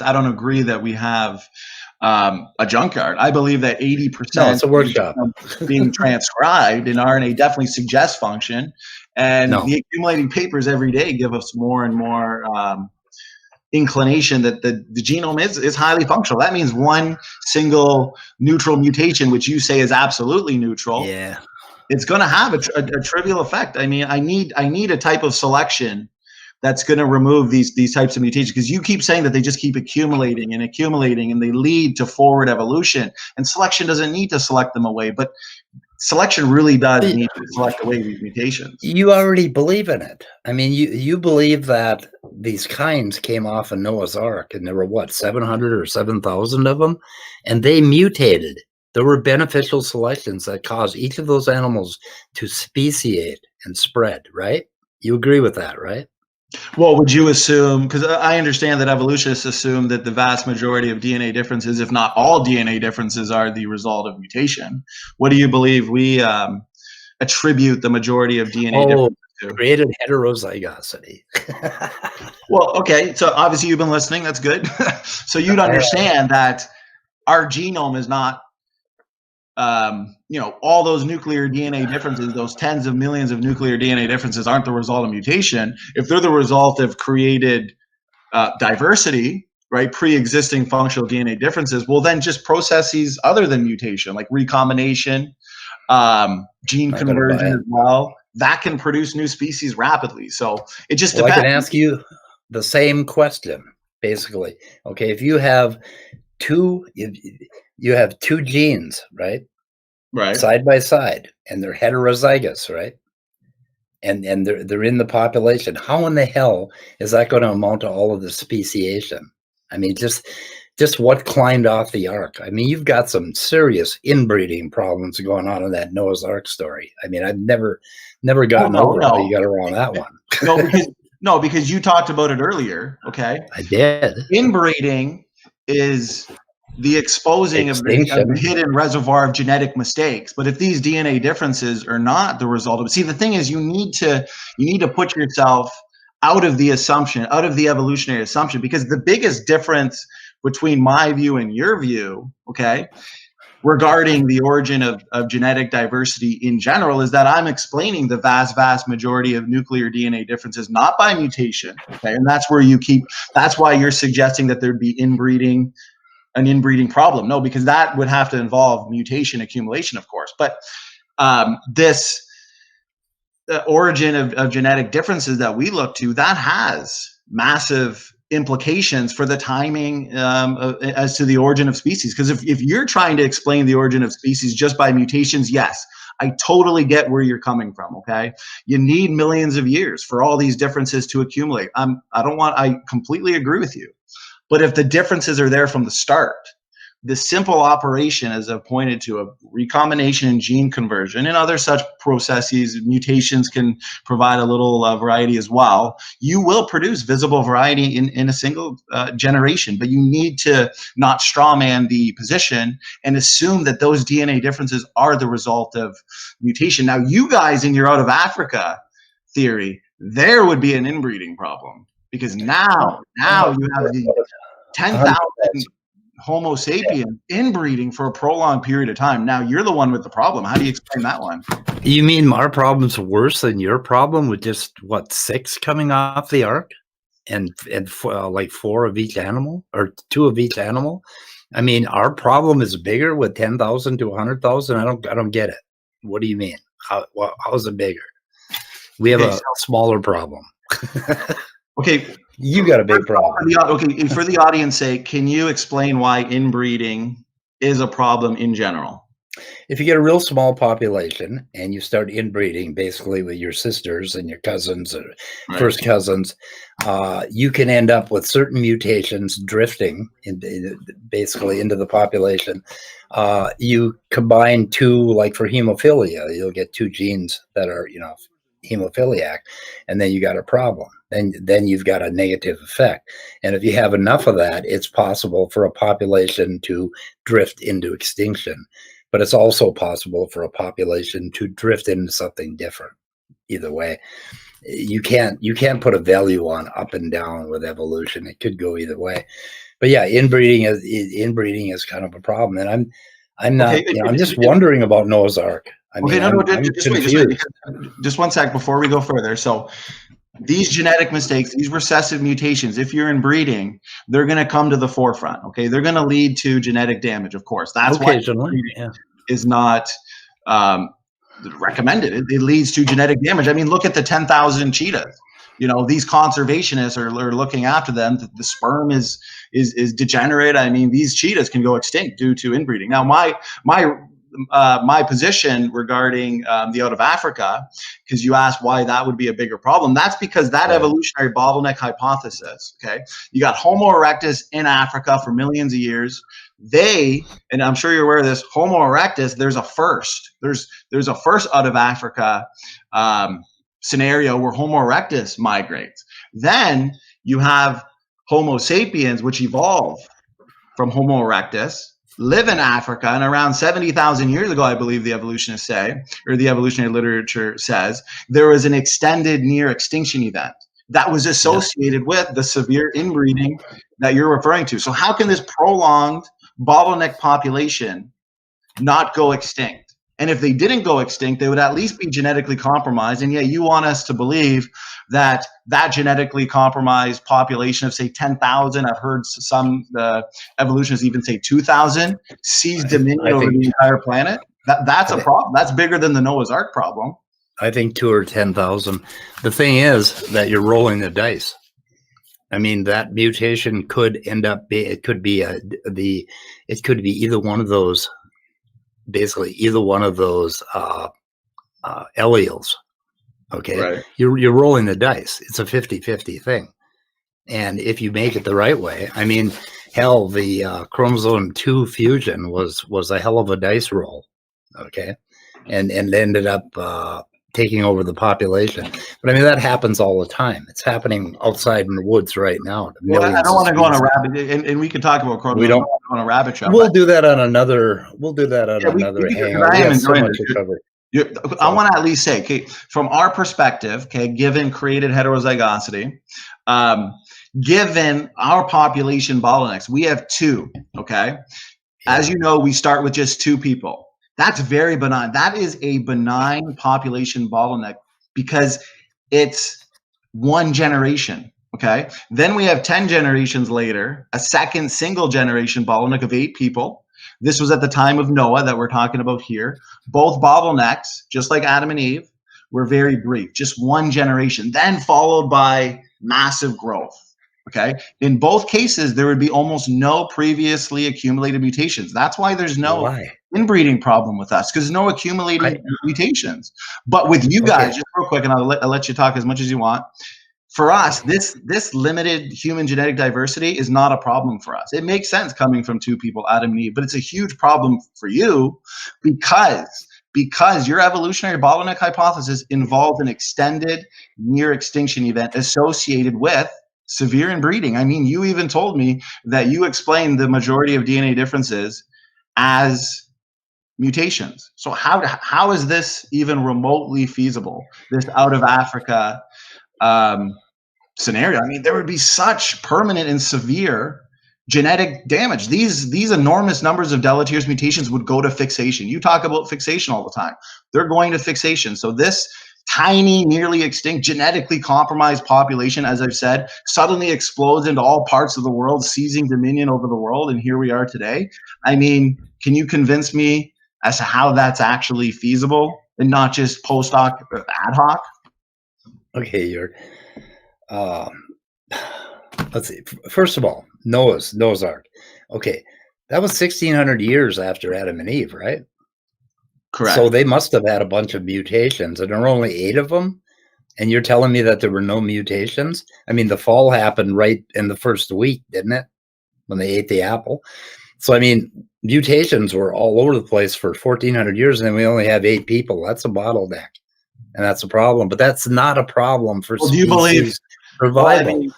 I don't agree that we have a junkyard. I believe that No, 80% it's a workshop. being transcribed in RNA definitely suggests function, and No. the accumulating papers every day give us more and more inclination that the genome is highly functional. That means one single neutral mutation, which you say is absolutely neutral, Yeah. it's going to have a trivial effect. I mean, I need a type of selection that's going to remove these types of mutations, because you keep saying that they just keep accumulating and accumulating and they lead to forward evolution, and selection doesn't need to select them away, but selection really does need to select away these mutations. You already believe in it. I mean, you believe that these kinds came off of Noah's Ark, and there were what, 700 or 7,000 of them, and they mutated. There were beneficial selections that caused each of those animals to speciate and spread, right? You agree with that, right? Well, would you assume, because I understand that evolutionists assume that the vast majority of DNA differences, if not all DNA differences, are the result of mutation. What do you believe we attribute the majority of DNA differences to? Created heterozygosity. Well, okay, so obviously you've been listening. That's good. So you'd understand that our genome is not, all those nuclear DNA differences, those tens of millions of nuclear DNA differences aren't the result of mutation. If they're the result of created diversity, right, pre-existing functional DNA differences, well, then just processes other than mutation, like recombination, gene conversion as well, that can produce new species rapidly. So it just depends. I can ask you the same question, basically. Okay, if you have two genes, right? Right. Side by side, and they're heterozygous, right? And they're in the population. How in the hell is that going to amount to all of the speciation? I mean, just what climbed off the ark? I mean, you've got some serious inbreeding problems going on in that Noah's Ark story. I mean, I've never gotten over how you got around that one. No, because you talked about it earlier. Okay, I did. Inbreeding is the exposing of the hidden reservoir of genetic mistakes. But if these DNA differences are not the result of, see, the thing is, you need to put yourself out of the assumption, out of the evolutionary assumption, because the biggest difference between my view and your view, okay, regarding the origin of genetic diversity in general, is that I'm explaining the vast majority of nuclear DNA differences not by mutation, okay, and that's why you're suggesting that there'd be an inbreeding problem. No, because that would have to involve mutation accumulation, of course. But this origin of genetic differences that we look to, that has massive implications for the timing as to the origin of species. Because if you're trying to explain the origin of species just by mutations, yes, I totally get where you're coming from, okay? You need millions of years for all these differences to accumulate. I completely agree with you. But if the differences are there from the start, the simple operation, as I've pointed to, of recombination and gene conversion and other such processes, mutations can provide a little variety as well. You will produce visible variety in a single generation, but you need to not strawman the position and assume that those DNA differences are the result of mutation. Now, you guys in your out of Africa theory, there would be an inbreeding problem. Because now you have the 10,000 Homo sapiens inbreeding for a prolonged period of time. Now you're the one with the problem. How do you explain that one? You mean our problem's worse than your problem with just, 6 coming off the ark? And like 4 of each animal, or 2 of each animal? I mean, our problem is bigger with 10,000 to 100,000. I don't get it. What do you mean? How is it bigger? We have a smaller problem. Okay, you got a big problem. For the audience sake, can you explain why inbreeding is a problem in general? If you get a real small population and you start inbreeding basically with your sisters and your cousins or first cousins, you can end up with certain mutations drifting basically into the population. You combine 2, like for hemophilia, you'll get 2 genes that are, hemophiliac, and then you got a problem. Then you've got a negative effect. And if you have enough of that, it's possible for a population to drift into extinction. But it's also possible for a population to drift into something different. Either way, you can't put a value on up and down with evolution. It could go either way. But yeah, inbreeding is kind of a problem, and I'm not. Okay, I'm just wondering about Noah's Ark. I mean, okay, no, I'm just wait, confused. just 1 sec before we go further. So these genetic mistakes, these recessive mutations, if you're inbreeding, they're going to come to the forefront. Okay, they're going to lead to genetic damage. Of course, that's why inbreeding is not recommended. It leads to genetic damage. I mean, look at the 10,000 cheetahs. You know, these conservationists are looking after them. The sperm is degenerate. I mean, these cheetahs can go extinct due to inbreeding. Now, my position regarding the out of Africa, because you asked why that would be a bigger problem. That's because that evolutionary bottleneck hypothesis. Okay, you got Homo erectus in Africa for millions of years. And I'm sure you're aware of this, Homo erectus, there's a first. There's a first out of Africa scenario where Homo erectus migrates. Then you have Homo sapiens, which evolve from Homo erectus, live in Africa, and around 70,000 years ago, I believe the evolutionists say, or the evolutionary literature says, there was an extended near extinction event that was associated with the severe inbreeding that you're referring to. So how can this prolonged bottleneck population not go extinct? And if they didn't go extinct, they would at least be genetically compromised. And yet you want us to believe that that genetically compromised population of, say, 10,000, I've heard some evolutionists even say 2,000, sees dominion over the entire planet. That's a problem. That's bigger than the Noah's Ark problem. I think 2 or 10,000. The thing is that you're rolling the dice. I mean, that mutation could end up it could be either one of those, basically either one of those alleles. Okay. Right. You're rolling the dice. It's a 50-50 thing. And if you make it the right way, I mean, hell, the chromosome 2 fusion was a hell of a dice roll. Okay. And ended up taking over the population. But I mean, that happens all the time. It's happening outside in the woods right now. Well, I don't want to go on a rabbit, and we can talk about chromosomes. We don't want to go on a rabbit trail. We'll do that on another. Hangout. I am enjoying it. I want to at least say, okay, from our perspective, okay, given created heterozygosity, given our population bottlenecks, we have 2. Okay, as you know, we start with just 2 people. That's very benign. That is a benign population bottleneck because it's 1 generation. Okay. Then we have 10 generations later, a second single generation bottleneck of 8 people. This was at the time of Noah that we're talking about here. Both bottlenecks, just like Adam and Eve, were very brief, just 1 generation, then followed by massive growth. Okay. In both cases, there would be almost no previously accumulated mutations. That's why there's no inbreeding problem with us, because no accumulated mutations. But with you guys, just real quick, and I'll let you talk as much as you want. For us, this limited human genetic diversity is not a problem for us. It makes sense coming from 2 people, Adam and Eve, but it's a huge problem for you because your evolutionary bottleneck hypothesis involved an extended near extinction event associated with severe inbreeding. I mean, you even told me that you explained the majority of DNA differences as mutations. So how is this even remotely feasible, this out of Africa scenario? I mean, there would be such permanent and severe genetic damage. These enormous numbers of deleterious mutations would go to fixation. You talk about fixation all the time. They're going to fixation. So this tiny, nearly extinct, genetically compromised population, as I've said, suddenly explodes into all parts of the world, seizing dominion over the world, and here we are today. I mean, can you convince me as to how that's actually feasible and not just post hoc or ad hoc? Okay, you're let's see. First of all, Noah's Ark. Okay, that was 1,600 years after Adam and Eve, right? Correct. So they must have had a bunch of mutations, and there were only 8 of them. And you're telling me that there were no mutations? I mean, the fall happened right in the first week, didn't it? When they ate the apple. So, I mean, mutations were all over the place for 1,400 years, and then we only have 8 people. That's a bottleneck, and that's a problem. But that's not a problem for species. Do you believe survival? Well, I mean,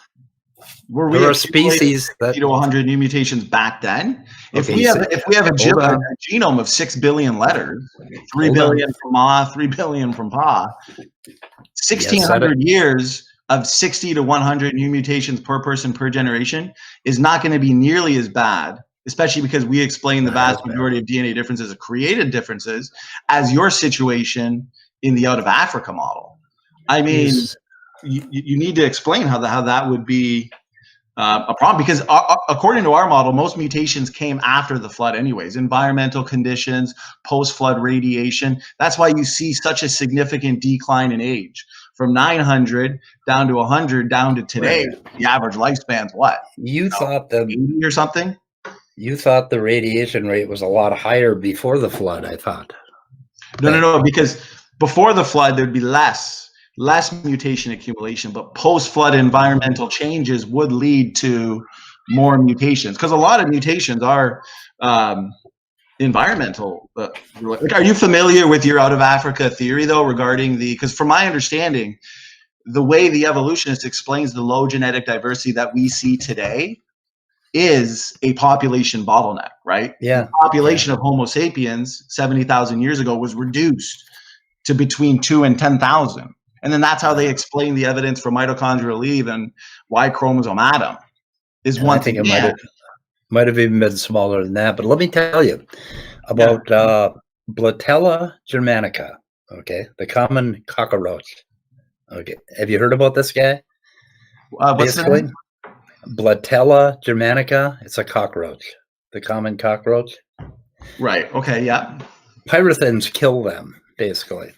were species that 50 to 100 new mutations back then? If we have a genome of 6 billion letters, 3 billion from Ma, 3 billion from Pa, 1,600 years of 60 to 100 new mutations per person per generation is not going to be nearly as bad, especially because we explain the vast majority of DNA differences are created differences, as your situation in the out of Africa model. I mean, you need to explain how that would be a problem, because according to our model, most mutations came after the flood anyways. Environmental conditions, post-flood radiation. That's why you see such a significant decline in age. From 900 down to 100 down to today, the average lifespan's what? You thought the 80 or something? You thought the radiation rate was a lot higher before the flood, I thought. No, because before the flood, there'd be less mutation accumulation, but post-flood environmental changes would lead to more mutations, because a lot of mutations are environmental. Are you familiar with your out of Africa theory, though, regarding because from my understanding, the way the evolutionist explains the low genetic diversity that we see today is a population bottleneck, right? Yeah. The population of Homo sapiens 70,000 years ago was reduced to between 2 and 10,000. And then that's how they explain the evidence for mitochondrial leave and Y chromosome atom is one thing. I think it might have even been smaller than that. But let me tell you about Blatella germanica, okay, the common cockroach. Okay, have you heard about this guy? What's the name? Blatella germanica. It's a cockroach, the common cockroach. Right. Okay. Yeah. Pyrothins kill them, basically.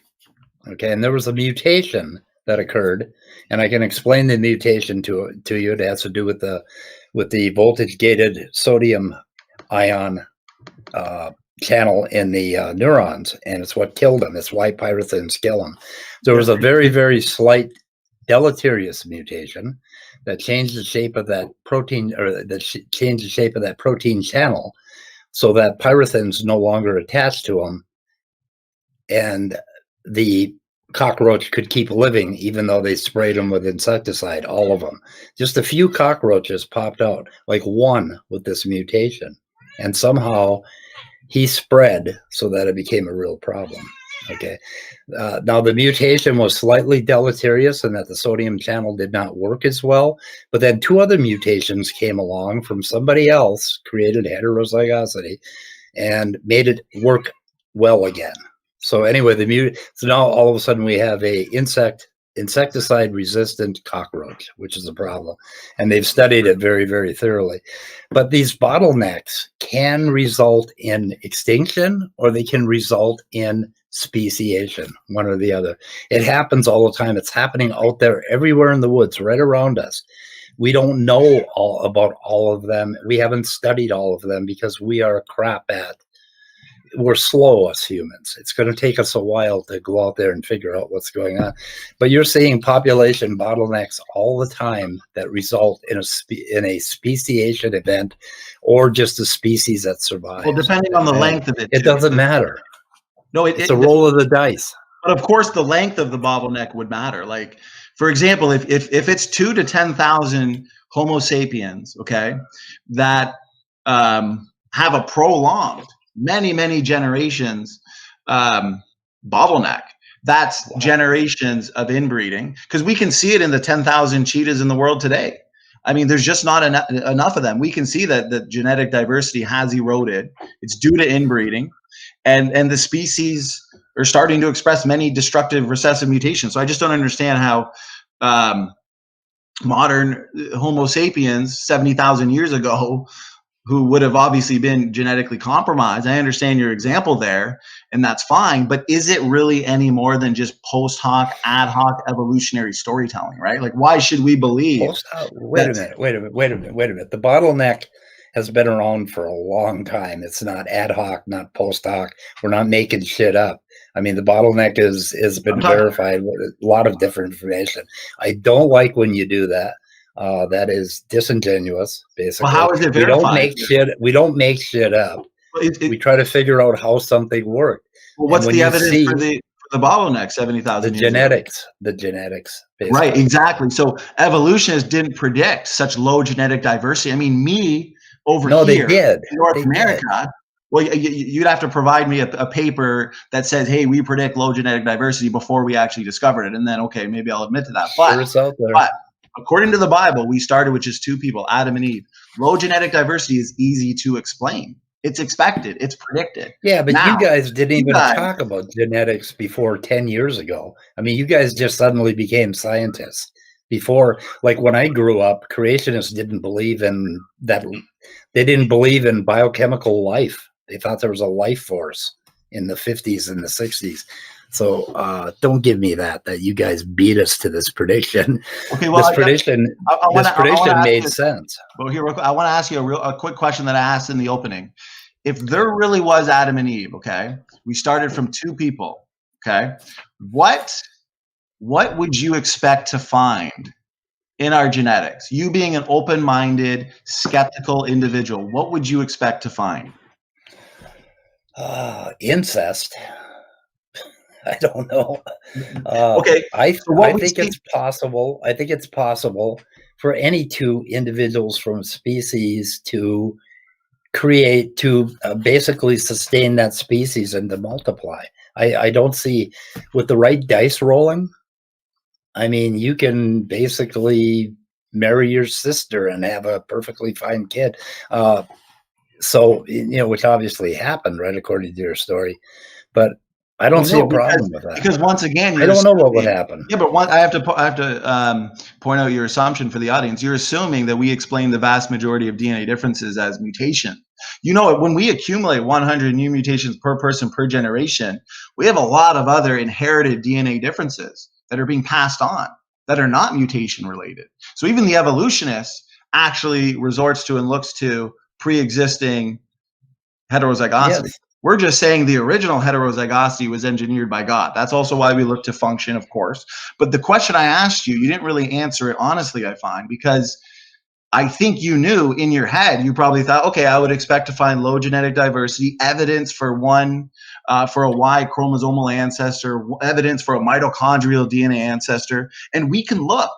Okay, and there was a mutation that occurred, and I can explain the mutation to you. It has to do with the voltage-gated sodium ion channel in the neurons, and it's what killed them. It's why pyrothins kill them. There was a very, very slight deleterious mutation that changed the shape of that protein, or that changed the shape of that protein channel, so that pyrothins no longer attached to them, and the cockroach could keep living even though they sprayed them with insecticide, all of them. Just a few cockroaches popped out, like one with this mutation, and somehow he spread so that it became a real problem. Okay. Now the mutation was slightly deleterious in that the sodium channel did not work as well, but then 2 other mutations came along from somebody else, created heterozygosity, and made it work well again. So anyway, so now all of a sudden we have a insecticide resistant cockroach, which is a problem. And they've studied it very, very thoroughly. But these bottlenecks can result in extinction, or they can result in speciation, one or the other. It happens all the time. It's happening out there everywhere in the woods, right around us. We don't know about all of them. We haven't studied all of them because we are crap at. We're slow as humans. It's going to take us a while to go out there and figure out what's going on. But you're seeing population bottlenecks all the time that result in a speciation event, or just a species that survives. Well, depending on the length of it. It doesn't matter. No, it's a roll of the dice. But of course, the length of the bottleneck would matter. Like, for example, if it's 2 to 10,000 Homo sapiens, okay, that have a prolonged many generations bottleneck, that's generations of inbreeding, because we can see it in the 10,000 cheetahs in the world today. I mean, there's just not enough of them. We can see that the genetic diversity has eroded. It's due to inbreeding, and the species are starting to express many destructive recessive mutations. So I just don't understand how modern Homo sapiens 70,000 years ago, who would have obviously been genetically compromised. I understand your example there, and that's fine, but is it really any more than just post hoc, ad hoc evolutionary storytelling, right? Like, why should we believe? Wait a minute. The bottleneck has been around for a long time. It's not ad hoc, not post hoc. We're not making shit up. I mean, the bottleneck has been verified with a lot of different information. I don't like when you do that. That is disingenuous, basically. Well, how is it verified? We don't make shit up. We try to figure out how something worked. Well, what's the evidence for the bottleneck 70,000 years ago? The genetics. Basically. Right, exactly. So evolutionists didn't predict such low genetic diversity. I mean, me over here in North America, Well, you'd have to provide me a paper that says, hey, we predict low genetic diversity before we actually discovered it. And then, okay, maybe I'll admit to that. Sure, it's out there. But according to the Bible, we started with just 2 people, Adam and Eve. Low genetic diversity is easy to explain. It's expected. It's predicted. Yeah, but now, you guys didn't even talk about genetics before 10 years ago. I mean, you guys just suddenly became scientists. Before, like when I grew up, creationists didn't believe in that. They didn't believe in biochemical life. They thought there was a life force in the 50s and the 60s. So don't give me that you guys beat us to this prediction. Okay, well, this prediction made sense. Well, here, I want to ask you a quick question that I asked in the opening. If there really was Adam and Eve, okay, we started from 2 people, okay, what would you expect to find in our genetics? You being an open-minded, skeptical individual, what would you expect to find? Incest. I don't know. Okay. I think it's possible. I think it's possible for any 2 individuals from a species to create, to basically sustain that species and to multiply. I don't see, with the right dice rolling, I mean, you can basically marry your sister and have a perfectly fine kid. So, which obviously happened, right, according to your story. But I don't see a problem with that. Because once again, I don't know what would happen. Yeah, but I have to point out your assumption for the audience. You're assuming that we explain the vast majority of DNA differences as mutation. When we accumulate 100 new mutations per person per generation, we have a lot of other inherited DNA differences that are being passed on that are not mutation related. So even the evolutionist actually resorts to and looks to pre-existing heterozygosity. Yes. We're just saying the original heterozygosity was engineered by God. That's also why we look to function, of course. But the question I asked you, you didn't really answer it honestly, I find, because I think you knew in your head, you probably thought, okay, I would expect to find low genetic diversity, evidence for for a Y chromosomal ancestor, evidence for a mitochondrial DNA ancestor. And we can look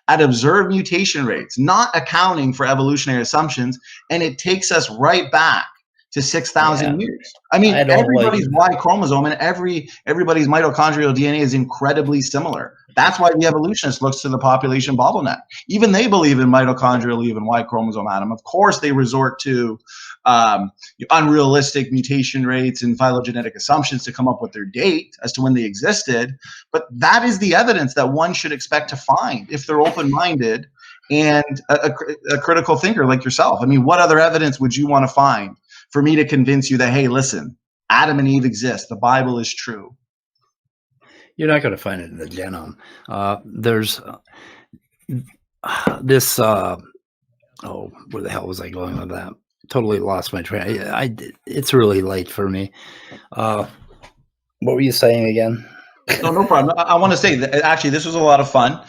at observed mutation rates, not accounting for evolutionary assumptions, and it takes us right back to 6,000 years. I mean, everybody's Y chromosome and everybody's mitochondrial DNA is incredibly similar. That's why the evolutionist looks to the population bottleneck. Even they believe in mitochondrial, even Y chromosome, Adam. Of course, they resort to unrealistic mutation rates and phylogenetic assumptions to come up with their date as to when they existed. But that is the evidence that one should expect to find if they're open-minded and a critical thinker like yourself. I mean, what other evidence would you want to find for me to convince you that, hey, listen, Adam and Eve exist. The Bible is true. You're not going to find it in the genome. There's this. Where the hell was I going with that? Totally lost my train. It's really late for me. What were you saying again? No problem. I want to say that actually this was a lot of fun.